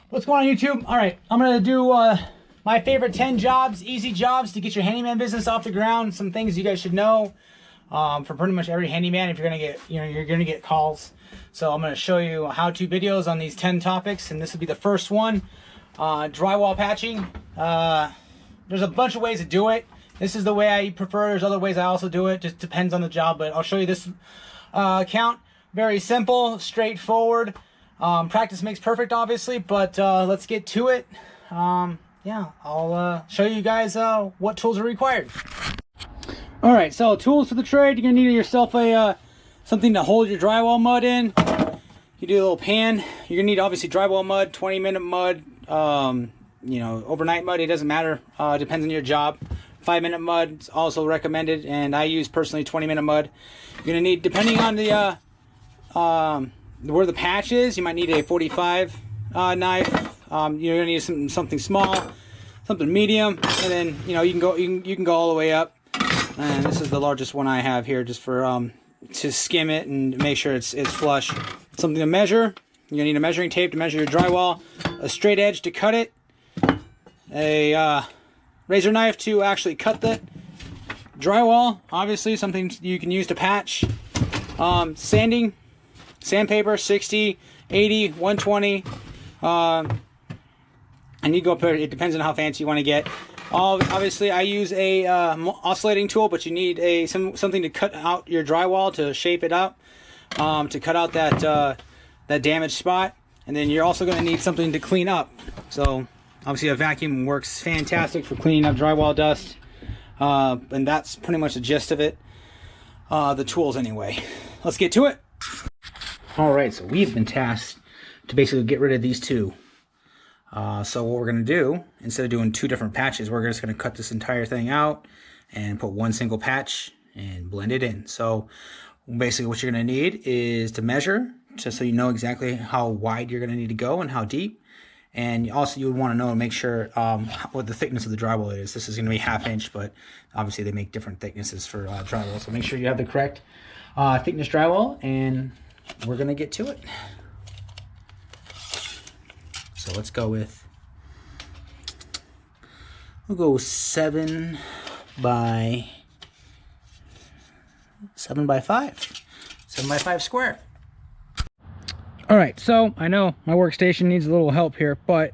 What's going on, YouTube? All right, I'm gonna do my favorite 10 jobs, easy jobs to get your handyman business off the ground. Some things you guys should know for pretty much every handyman if you're gonna get, you're gonna get calls. So I'm gonna show you how-to videos on these 10 topics, and this will be the first one. Drywall patching. There's a bunch of ways to do it. This is the way I prefer. There's other ways I also do it. Just depends on the job, but I'll show you this account. Very simple, straightforward. Practice makes perfect, obviously, but let's get to it. Yeah, I'll show you guys what tools are required. All right, so tools for the trade. You're gonna need yourself a something to hold your drywall mud in. You do a little pan. You're gonna need obviously drywall mud, 20-minute mud, you know, overnight mud. It doesn't matter. Depends on your job. 5-minute mud is also recommended, and I use personally 20-minute mud. You're gonna need, depending on the where the patch is, you might need a 45 knife. You're gonna need something small, something medium, and then you can go all the way up. And this is the largest one I have here, just for to skim it and make sure it's flush. Something to measure. You're gonna need a measuring tape to measure your drywall, a straight edge to cut it, a razor knife to actually cut the drywall. Obviously, something you can use to patch. Sanding. Sandpaper, 60, 80, 120. And you go up there, it depends on how fancy you want to get. Obviously, I use a oscillating tool, but you need something to cut out your drywall, to shape it up, to cut out that damaged spot. And then you're also going to need something to clean up. So obviously a vacuum works fantastic for cleaning up drywall dust. And that's pretty much the gist of it. The tools anyway. Let's get to it. Alright, so we've been tasked to basically get rid of these two. So what we're going to do, instead of doing two different patches, we're just going to cut this entire thing out and put one single patch and blend it in. So basically what you're going to need is to measure, just so you know exactly how wide you're going to need to go and how deep. And also you would want to know and make sure what the thickness of the drywall is. This is going to be 1/2 inch, but obviously they make different thicknesses for drywall. So make sure you have the correct thickness drywall, and we're going to get to it. So let's go with, we'll go 7 by 5. 7 by 5 square. All right, so I know my workstation needs a little help here, but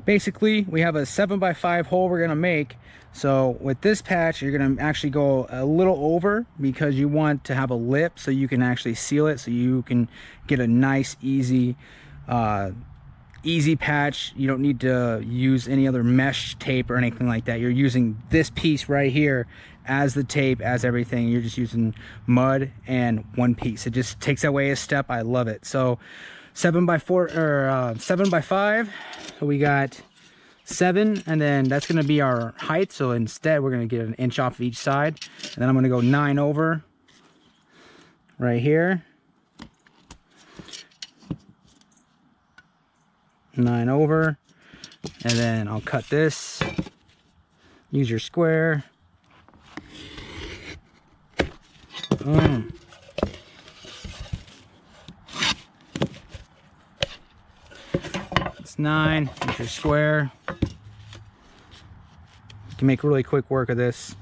basically we have a 7 by 5 hole we're gonna make. So with this patch, you're gonna actually go a little over, because you want to have a lip so you can actually seal it, so you can get a nice, easy patch. You don't need to use any other mesh tape or anything like that. You're using this piece right here as the tape, as everything. You're just using mud and one piece. It just takes away a step. I love it. So 7 by 4 or 7 by 5. So we got 7, and then that's going to be our height. So instead, we're going to get 1 inch off of each side, and then I'm going to go 9 over right here. 9 over, and then I'll cut this. Use your square. Boom. It's 9. Use your square. You can make really quick work of this.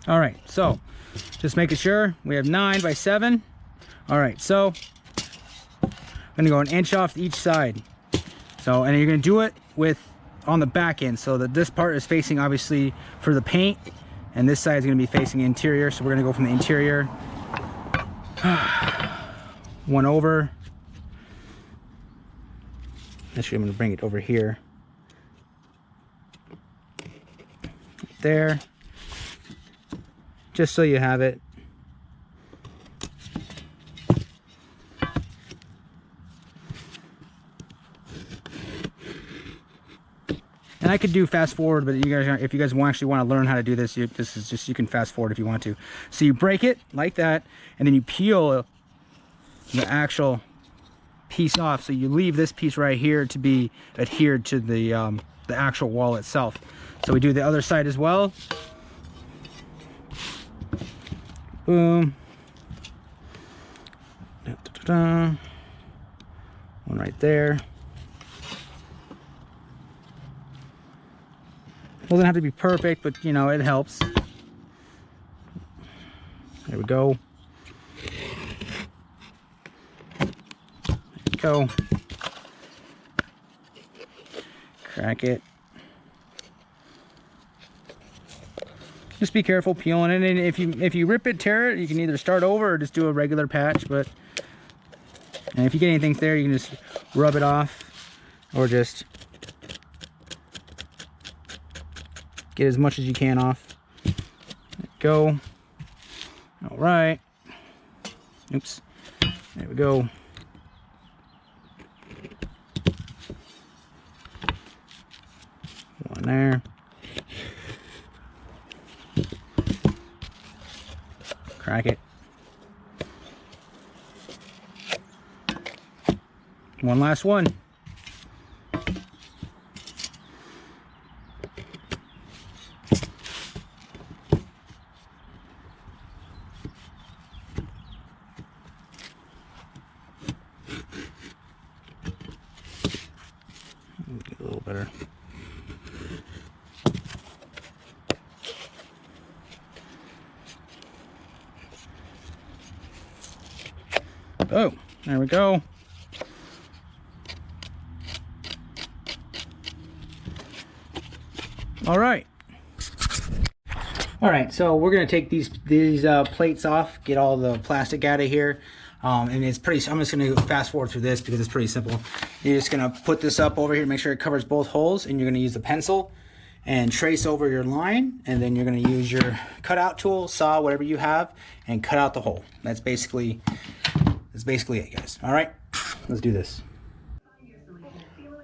All right, so just making sure we have 9 by 7. All right, so I'm gonna go 1 inch off each side. So, and you're gonna do it on the back end, so that this part is facing obviously for the paint, and this side is gonna be facing interior. So we're gonna go from the interior, 1 over. Actually, I'm gonna bring it over here, there. Just so you have it. And I could do fast forward, but you guys, if you guys actually want to learn how to do this, this is just, you can fast forward if you want to. So you break it like that, and then you peel the actual piece off. So you leave this piece right here to be adhered to the actual wall itself. So we do the other side as well. boom. Da, da, da, da. One right there. Doesn't have to be perfect, but you know, it helps. There we go. There we go. Crack it. Just be careful peeling it, and if you rip it, tear it, you can either start over or just do a regular patch. And if you get anything there, you can just rub it off, or just get as much as you can off. There we go. All right. Oops. There we go. One there. Crack it. One last one. Get a little better. Oh, there we go. All right. All right, so we're gonna take these plates off, get all the plastic out of here, and it's pretty. I'm just gonna fast forward through this because it's pretty simple. You're just gonna put this up over here, make sure it covers both holes, and you're gonna use the pencil and trace over your line, and then you're gonna use your cutout tool, saw, whatever you have, and cut out the hole. That's basically it, guys. All right, let's do this.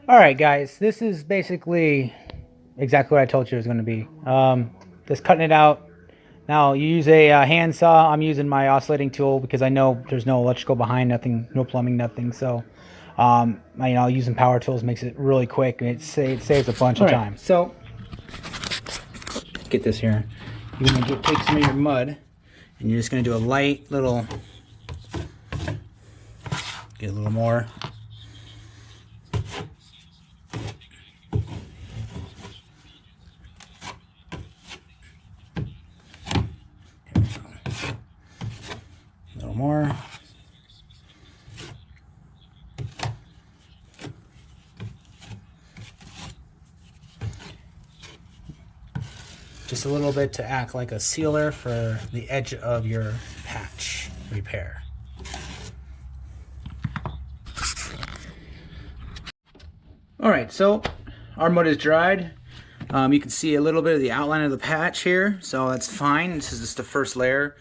All right, guys, this is basically exactly what I told you it was going to be. Just cutting it out. Now you use a hand saw. I'm using my oscillating tool because I know there's no electrical behind, nothing, no plumbing, nothing. So, using power tools makes it really quick, and it saves a bunch of time. So, get this here. You're going to take some of your mud, and you're just going to do a light little. Get a little more. A little more. Just a little bit to act like a sealer for the edge of your patch repair. All right, so our mud is dried. You can see a little bit of the outline of the patch here, so that's fine. This is just the first layer.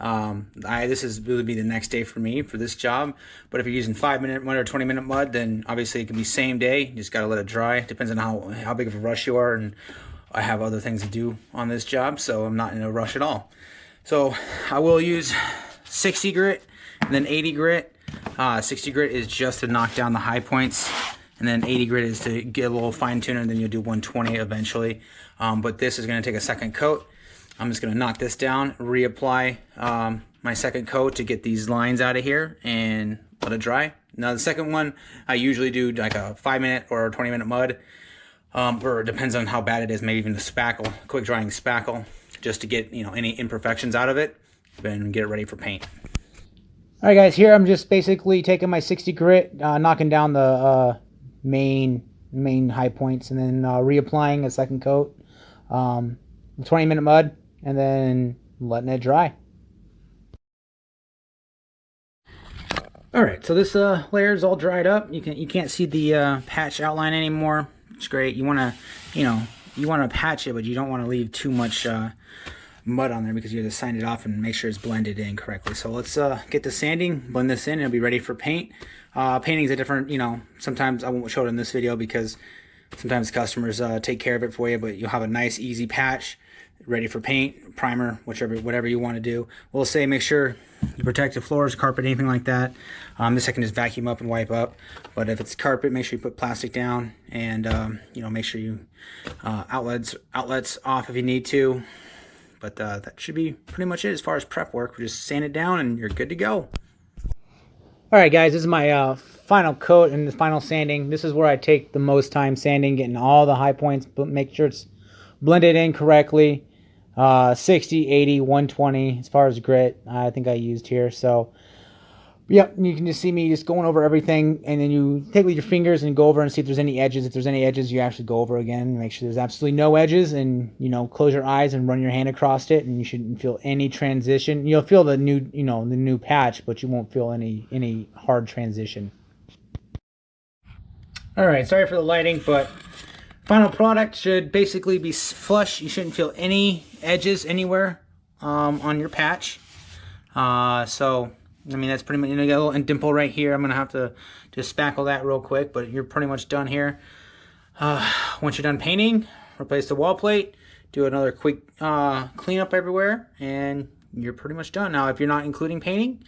This would be the next day for me for this job. But if you're using 5-minute mud or 20-minute mud, then obviously it can be same day. You just gotta let it dry. Depends on how big of a rush you are, and I have other things to do on this job, so I'm not in a rush at all. So I will use 60 grit and then 80 grit. 60 grit is just to knock down the high points, and then 80 grit is to get a little fine tuner, and then you'll do 120 eventually. But this is gonna take a second coat. I'm just gonna knock this down, reapply my second coat to get these lines out of here and let it dry. Now the second one, I usually do like a 5-minute or 20-minute mud, or it depends on how bad it is, maybe even the spackle, quick drying spackle, just to get any imperfections out of it, then get it ready for paint. All right guys, here I'm just basically taking my 60 grit, knocking down the main high points, and then reapplying a second coat, 20-minute mud, and then letting it dry. All right, so this layer is all dried up. You can't see the patch outline anymore. It's great. You want to patch it, but you don't want to leave too much mud on there because you have to sand it off and make sure it's blended in correctly. So let's get the sanding, blend this in, and it'll be ready for paint. Painting is a different, sometimes I won't show it in this video because sometimes customers take care of it for you, but you'll have a nice easy patch ready for paint, primer, whatever you want to do. We'll say make sure you protect the floors, carpet, anything like that. This I can just vacuum up and wipe up, but if it's carpet, make sure you put plastic down, and make sure you outlets off if you need to. But that should be pretty much it as far as prep work. We just sand it down and you're good to go. All right, guys, this is my final coat and the final sanding. This is where I take the most time sanding, getting all the high points, but make sure it's blended in correctly. 60, 80, 120 as far as grit I think I used here. So yep, you can just see me just going over everything, and then you take with your fingers and go over and see if there's any edges. If there's any edges, you actually go over again, make sure there's absolutely no edges, and close your eyes and run your hand across it, and you shouldn't feel any transition. You'll feel the new the new patch, but you won't feel any hard transition. All right, sorry for the lighting, but final product should basically be flush. You shouldn't feel any edges anywhere on your patch. So I mean, that's pretty much, you got a little dimple right here. I'm going to have to just spackle that real quick, but you're pretty much done here. Once you're done painting, replace the wall plate, do another quick cleanup everywhere, and you're pretty much done. Now, if you're not including painting,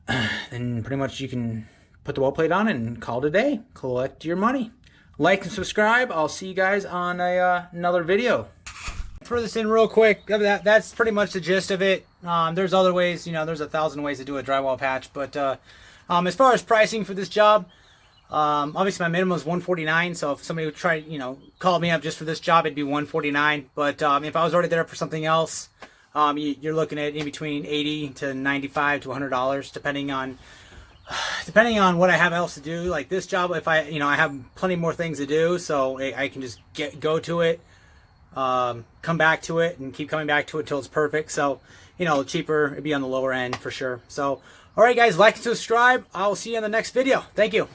then pretty much you can put the wall plate on and call it a day. Collect your money. Like and subscribe. I'll see you guys on another video. Throw this in real quick. That's pretty much the gist of it. There's other ways, there's 1,000 ways to do a drywall patch, but as far as pricing for this job, obviously my minimum is $149. So if somebody would try, call me up just for this job, it'd be $149. But if I was already there for something else, you're looking at in between $80 to $95 to $100, depending on what I have else to do. Like this job, if I have plenty more things to do, so I can just go to it. Come back to it and keep coming back to it till it's perfect. So cheaper, it'd be on the lower end for sure. So all right, guys, like and subscribe. I'll see you in the next video. Thank you.